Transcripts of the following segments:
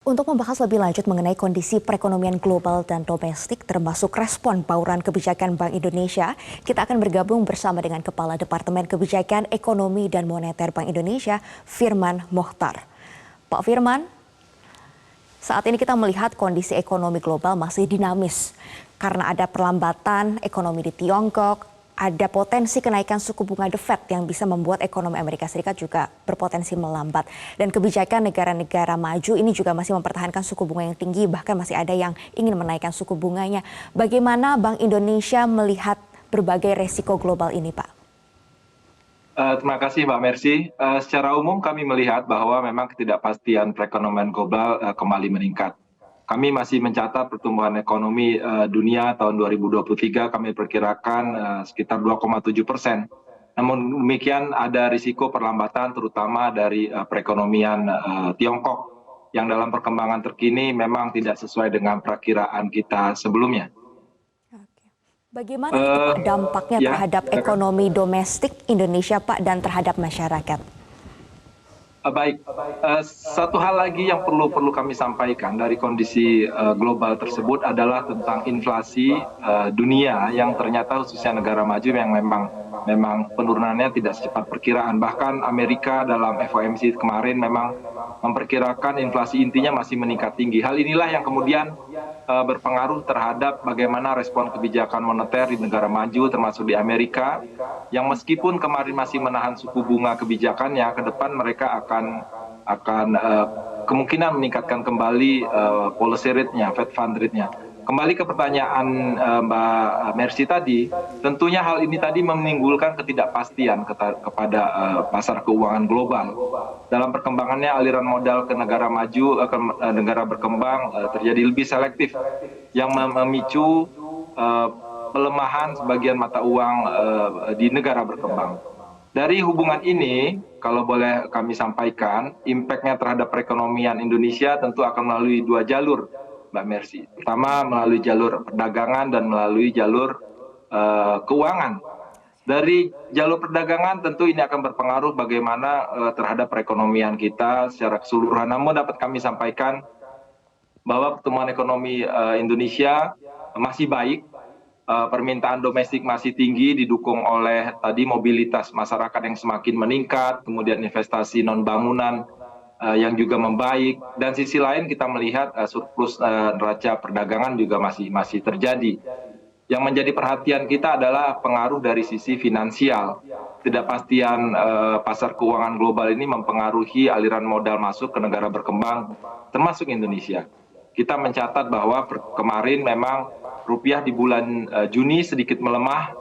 Untuk membahas lebih lanjut mengenai kondisi perekonomian global dan domestik termasuk respon bauran kebijakan Bank Indonesia, kita akan bergabung bersama dengan Kepala Departemen Kebijakan Ekonomi dan Moneter Bank Indonesia, Firman Mohtar. Pak Firman, saat ini kita melihat kondisi ekonomi global masih dinamis karena ada perlambatan ekonomi di Tiongkok, ada potensi kenaikan suku bunga The Fed yang bisa membuat ekonomi Amerika Serikat juga berpotensi melambat. Dan kebijakan negara-negara maju ini juga masih mempertahankan suku bunga yang tinggi, bahkan masih ada yang ingin menaikkan suku bunganya. Bagaimana Bank Indonesia melihat berbagai resiko global ini, Pak? Terima kasih Mbak Mercy. Secara umum kami melihat bahwa memang ketidakpastian perekonomian global kembali meningkat. Kami masih mencatat pertumbuhan ekonomi dunia tahun 2023 kami perkirakan sekitar 2,7%. Namun demikian ada risiko perlambatan terutama dari perekonomian Tiongkok yang dalam perkembangan terkini memang tidak sesuai dengan perakiraan kita sebelumnya. Bagaimana itu Pak dampaknya terhadap ekonomi domestik Indonesia Pak dan terhadap masyarakat? Baik, satu hal lagi yang perlu kami sampaikan dari kondisi global tersebut adalah tentang inflasi dunia yang ternyata khususnya negara maju yang memang penurunannya tidak secepat perkiraan. Bahkan Amerika dalam FOMC kemarin memang memperkirakan inflasi intinya masih meningkat tinggi. Hal inilah yang kemudian berpengaruh terhadap bagaimana respon kebijakan moneter di negara maju termasuk di Amerika yang meskipun kemarin masih menahan suku bunga kebijakannya, ke depan mereka akan kemungkinan meningkatkan kembali policy rate-nya, Fed Fund rate-nya. Kembali ke pertanyaan Mbak Mercy tadi, tentunya hal ini tadi menimbulkan ketidakpastian kepada pasar keuangan global. Dalam perkembangannya aliran modal ke negara maju, ke negara berkembang terjadi lebih selektif yang memicu pelemahan sebagian mata uang di negara berkembang. Dari hubungan ini, kalau boleh kami sampaikan, impact-nya terhadap perekonomian Indonesia tentu akan melalui dua jalur, Mbak Mercy. Pertama melalui jalur perdagangan dan melalui jalur keuangan. Dari jalur perdagangan tentu ini akan berpengaruh bagaimana terhadap perekonomian kita secara keseluruhan. Namun dapat kami sampaikan bahwa pertumbuhan ekonomi Indonesia masih baik, permintaan domestik masih tinggi didukung oleh tadi mobilitas masyarakat yang semakin meningkat, kemudian investasi non bangunan yang juga membaik, dan sisi lain kita melihat surplus neraca perdagangan juga masih terjadi. Yang menjadi perhatian kita adalah pengaruh dari sisi finansial. Ketidakpastian pasar keuangan global ini mempengaruhi aliran modal masuk ke negara berkembang, termasuk Indonesia. Kita mencatat bahwa kemarin memang rupiah di bulan Juni sedikit melemah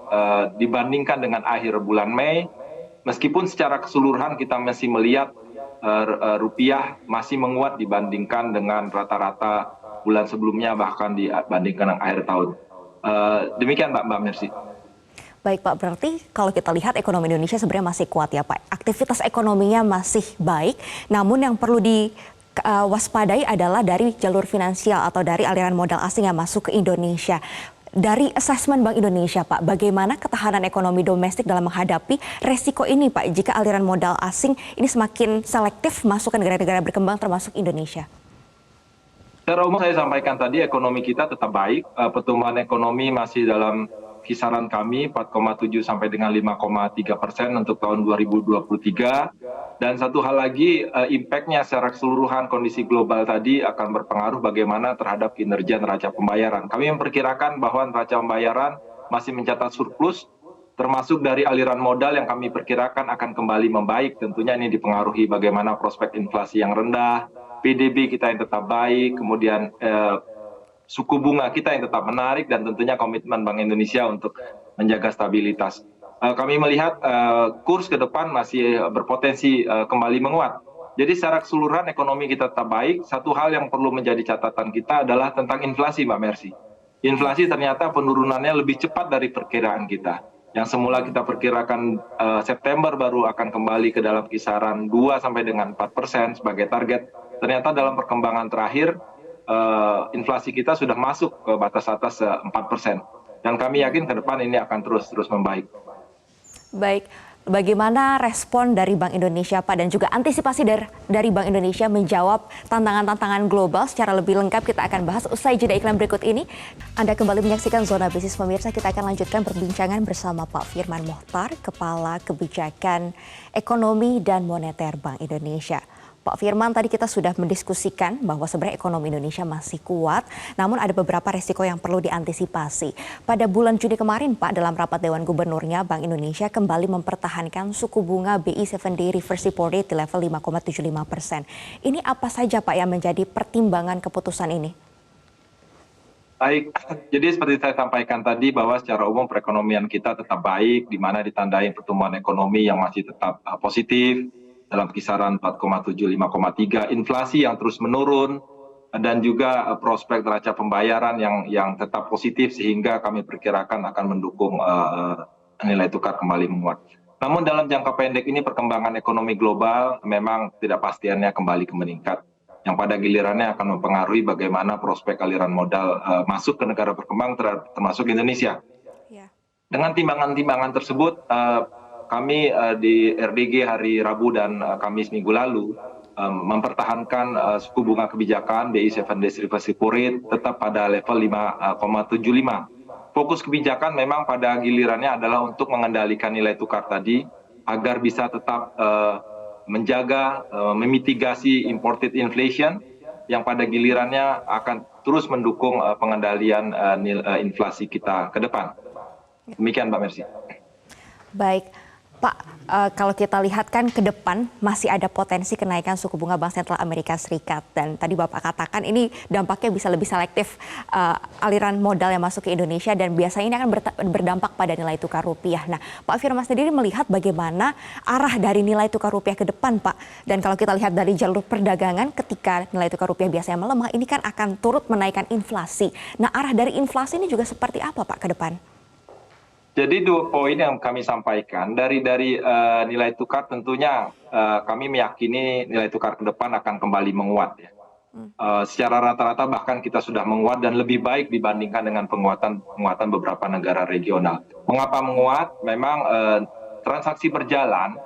dibandingkan dengan akhir bulan Mei. Meskipun secara keseluruhan kita masih melihat rupiah masih menguat dibandingkan dengan rata-rata bulan sebelumnya, bahkan dibandingkan dengan akhir tahun. Demikian Mbak Mercy. Baik Pak, berarti kalau kita lihat ekonomi Indonesia sebenarnya masih kuat ya Pak. Aktivitas ekonominya masih baik, namun yang perlu diwaspadai adalah dari jalur finansial atau dari aliran modal asing yang masuk ke Indonesia. Dari asesmen Bank Indonesia Pak, bagaimana ketahanan ekonomi domestik dalam menghadapi resiko ini Pak jika aliran modal asing ini semakin selektif masuk ke negara-negara berkembang termasuk Indonesia? Secara umum saya sampaikan tadi ekonomi kita tetap baik, pertumbuhan ekonomi masih dalam kisaran kami 4,7 sampai dengan 5,3% untuk tahun 2023. Dan satu hal lagi, impact-nya secara keseluruhan kondisi global tadi akan berpengaruh bagaimana terhadap kinerja neraca pembayaran. Kami memperkirakan bahwa neraca pembayaran masih mencatat surplus, termasuk dari aliran modal yang kami perkirakan akan kembali membaik. Tentunya ini dipengaruhi bagaimana prospek inflasi yang rendah, PDB kita yang tetap baik, kemudian suku bunga kita yang tetap menarik, dan tentunya komitmen Bank Indonesia untuk menjaga stabilitas. Kami melihat kurs ke depan masih berpotensi kembali menguat. Jadi secara keseluruhan ekonomi kita tetap baik. Satu hal yang perlu menjadi catatan kita adalah tentang inflasi, Mbak Mercy. Inflasi ternyata penurunannya lebih cepat dari perkiraan kita. Yang semula kita perkirakan September baru akan kembali ke dalam kisaran 2 sampai dengan 4% sebagai target. Ternyata dalam perkembangan terakhir inflasi kita sudah masuk ke batas atas 4%. Dan kami yakin ke depan ini akan terus membaik. Baik, bagaimana respon dari Bank Indonesia Pak dan juga antisipasi dari Bank Indonesia menjawab tantangan-tantangan global secara lebih lengkap kita akan bahas usai jeda iklan berikut ini. Anda kembali menyaksikan Zona Bisnis pemirsa, kita akan lanjutkan perbincangan bersama Pak Firman Mohtar, Kepala Kebijakan Ekonomi dan Moneter Bank Indonesia. Pak Firman, tadi kita sudah mendiskusikan bahwa sebenarnya ekonomi Indonesia masih kuat, namun ada beberapa resiko yang perlu diantisipasi. Pada bulan Juni kemarin, Pak, dalam rapat Dewan Gubernurnya, Bank Indonesia kembali mempertahankan suku bunga BI 7-day reverse repo rate di level 5,75%. Ini apa saja, Pak, yang menjadi pertimbangan keputusan ini? Baik, jadi seperti saya sampaikan tadi bahwa secara umum perekonomian kita tetap baik, di mana ditandai pertumbuhan ekonomi yang masih tetap positif, dalam kisaran 4,7-5,3, inflasi yang terus menurun, dan juga prospek neraca pembayaran yang tetap positif sehingga kami perkirakan akan mendukung nilai tukar kembali menguat. Namun dalam jangka pendek ini perkembangan ekonomi global memang tidak pastiannya kembali meningkat, yang pada gilirannya akan mempengaruhi bagaimana prospek aliran modal masuk ke negara berkembang termasuk Indonesia. Dengan timbangan-timbangan tersebut, kami di RDG hari Rabu dan Kamis minggu lalu mempertahankan suku bunga kebijakan BI 7-day reverse repo rate tetap pada level 5,75. Fokus kebijakan memang pada gilirannya adalah untuk mengendalikan nilai tukar tadi agar bisa tetap menjaga, memitigasi imported inflation yang pada gilirannya akan terus mendukung pengendalian inflasi kita ke depan. Demikian Mbak Mercy. Baik, Pak, kalau kita lihat kan ke depan masih ada potensi kenaikan suku bunga Bank Sentral Amerika Serikat. Dan tadi Bapak katakan ini dampaknya bisa lebih selektif aliran modal yang masuk ke Indonesia dan biasanya ini akan berdampak pada nilai tukar rupiah. Nah, Pak Firman sendiri melihat bagaimana arah dari nilai tukar rupiah ke depan, Pak. Dan kalau kita lihat dari jalur perdagangan ketika nilai tukar rupiah biasanya melemah, ini kan akan turut menaikkan inflasi. Nah, arah dari inflasi ini juga seperti apa, Pak, ke depan? Jadi 2 poin yang kami sampaikan dari nilai tukar tentunya kami meyakini nilai tukar ke depan akan kembali menguat ya. Secara rata-rata bahkan kita sudah menguat dan lebih baik dibandingkan dengan penguatan beberapa negara regional. Mengapa menguat? Memang transaksi berjalan,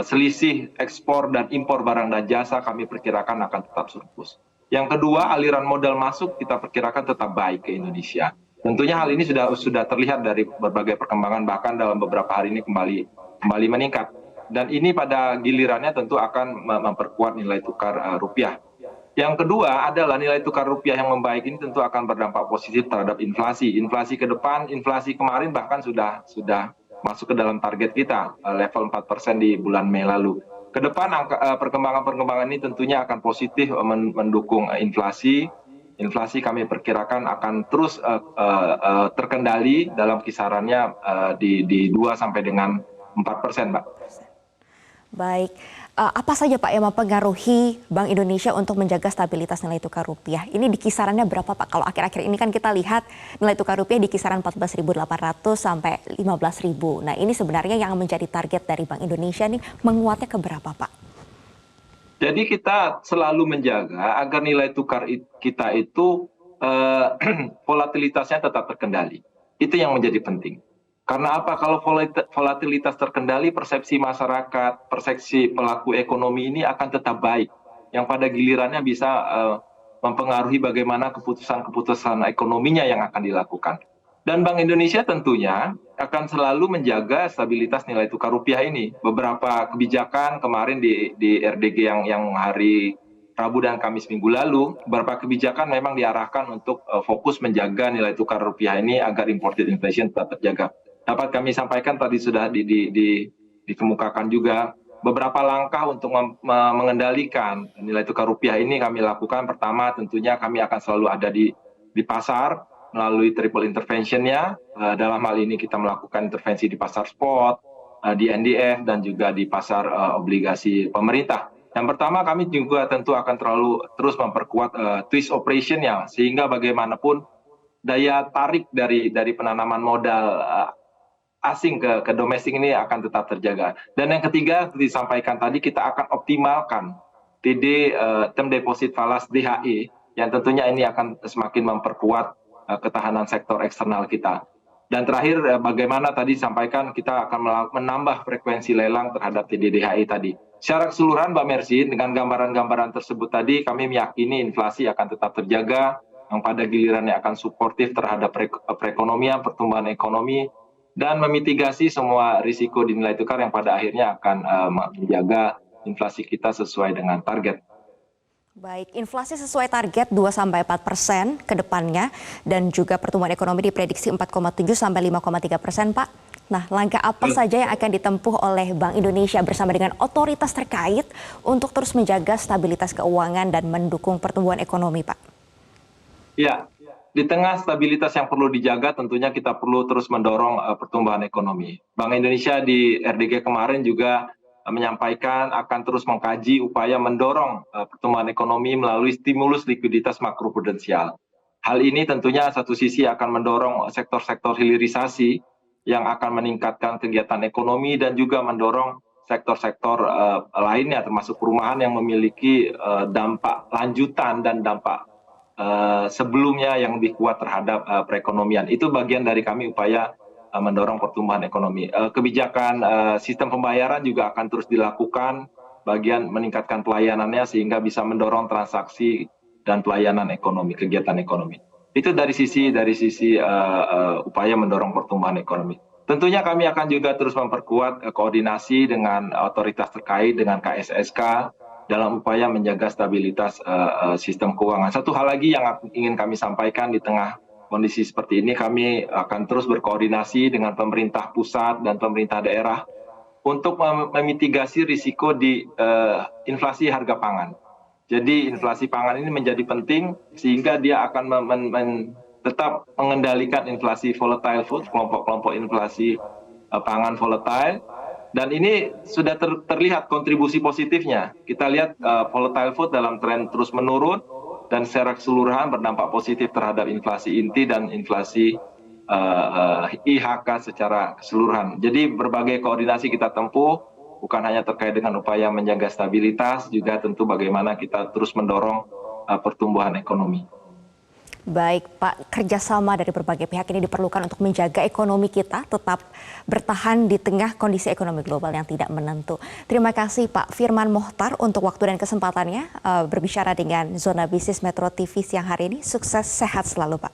selisih ekspor dan impor barang dan jasa kami perkirakan akan tetap surplus. Yang kedua, aliran modal masuk kita perkirakan tetap baik ke Indonesia. Tentunya hal ini sudah terlihat dari berbagai perkembangan, bahkan dalam beberapa hari ini kembali meningkat. Dan ini pada gilirannya tentu akan memperkuat nilai tukar rupiah. Yang kedua adalah nilai tukar rupiah yang membaik ini tentu akan berdampak positif terhadap inflasi. Inflasi ke depan, inflasi kemarin bahkan sudah masuk ke dalam target kita, level 4% di bulan Mei lalu. Ke depan perkembangan ini tentunya akan positif mendukung inflasi. Inflasi kami perkirakan akan terus terkendali dalam kisarannya di 2 sampai dengan 4%, Mbak. Baik, apa saja Pak yang mempengaruhi Bank Indonesia untuk menjaga stabilitas nilai tukar rupiah? Ini di kisarannya berapa Pak? Kalau akhir-akhir ini kan kita lihat nilai tukar rupiah di kisaran 14.800 sampai 15.000. Nah, ini sebenarnya yang menjadi target dari Bank Indonesia nih menguatnya ke berapa Pak? Jadi kita selalu menjaga agar nilai tukar kita itu volatilitasnya tetap terkendali. Itu yang menjadi penting. Karena apa? Kalau volatilitas terkendali, persepsi masyarakat, persepsi pelaku ekonomi ini akan tetap baik. Yang pada gilirannya bisa mempengaruhi bagaimana keputusan-keputusan ekonominya yang akan dilakukan. Dan Bank Indonesia tentunya akan selalu menjaga stabilitas nilai tukar rupiah ini. Beberapa kebijakan kemarin di RDG yang hari Rabu dan Kamis minggu lalu, beberapa kebijakan memang diarahkan untuk fokus menjaga nilai tukar rupiah ini agar imported inflation tetap terjaga. Dapat kami sampaikan tadi sudah dikemukakan juga beberapa langkah untuk mengendalikan nilai tukar rupiah ini kami lakukan. Pertama tentunya kami akan selalu ada di pasar melalui triple intervention-nya. Dalam hal ini kita melakukan intervensi di pasar spot, di NDF, dan juga di pasar obligasi pemerintah. Yang pertama kami juga tentu akan terus memperkuat twist operation-nya, sehingga bagaimanapun daya tarik dari penanaman modal asing ke domestik ini akan tetap terjaga. Dan yang ketiga, disampaikan tadi, kita akan optimalkan TD, term deposit falas DHE, yang tentunya ini akan semakin memperkuat ketahanan sektor eksternal kita. Dan terakhir, bagaimana tadi disampaikan kita akan menambah frekuensi lelang terhadap TDDHI tadi. Secara keseluruhan Mbak Mercy, dengan gambaran-gambaran tersebut tadi, kami meyakini inflasi akan tetap terjaga, yang pada gilirannya akan suportif terhadap perekonomian, pertumbuhan ekonomi, dan memitigasi semua risiko dinilai tukar yang pada akhirnya akan menjaga inflasi kita sesuai dengan target. Baik, inflasi sesuai target 2-4% ke depannya dan juga pertumbuhan ekonomi diprediksi 4,7-5,3%, Pak. Nah, langkah apa saja yang akan ditempuh oleh Bank Indonesia bersama dengan otoritas terkait untuk terus menjaga stabilitas keuangan dan mendukung pertumbuhan ekonomi, Pak? Ya, di tengah stabilitas yang perlu dijaga, tentunya kita perlu terus mendorong pertumbuhan ekonomi. Bank Indonesia di RDG kemarin juga menyampaikan akan terus mengkaji upaya mendorong pertumbuhan ekonomi melalui stimulus likuiditas makroprudensial. Hal ini tentunya satu sisi akan mendorong sektor-sektor hilirisasi yang akan meningkatkan kegiatan ekonomi dan juga mendorong sektor-sektor lainnya termasuk perumahan yang memiliki dampak lanjutan dan dampak sebelumnya yang lebih kuat terhadap perekonomian. Itu bagian dari kami upaya mendorong pertumbuhan ekonomi. Kebijakan sistem pembayaran juga akan terus dilakukan, bagian meningkatkan pelayanannya sehingga bisa mendorong transaksi dan pelayanan ekonomi, kegiatan ekonomi. Itu dari sisi upaya mendorong pertumbuhan ekonomi. Tentunya kami akan juga terus memperkuat koordinasi dengan otoritas terkait dengan KSSK dalam upaya menjaga stabilitas sistem keuangan. Satu hal lagi yang ingin kami sampaikan di tengah kondisi seperti ini, kami akan terus berkoordinasi dengan pemerintah pusat dan pemerintah daerah untuk memitigasi risiko di inflasi harga pangan. Jadi inflasi pangan ini menjadi penting sehingga dia akan tetap mengendalikan inflasi volatile food, kelompok-kelompok inflasi pangan volatile. Dan ini sudah terlihat kontribusi positifnya. Kita lihat volatile food dalam tren terus menurun dan secara keseluruhan berdampak positif terhadap inflasi inti dan inflasi IHK secara keseluruhan. Jadi berbagai koordinasi kita tempuh, bukan hanya terkait dengan upaya menjaga stabilitas, juga tentu bagaimana kita terus mendorong pertumbuhan ekonomi. Baik, Pak, kerjasama dari berbagai pihak ini diperlukan untuk menjaga ekonomi kita tetap bertahan di tengah kondisi ekonomi global yang tidak menentu. Terima kasih Pak Firman Mohtar untuk waktu dan kesempatannya berbicara dengan Zona Bisnis Metro TV siang hari ini. Sukses, sehat selalu Pak.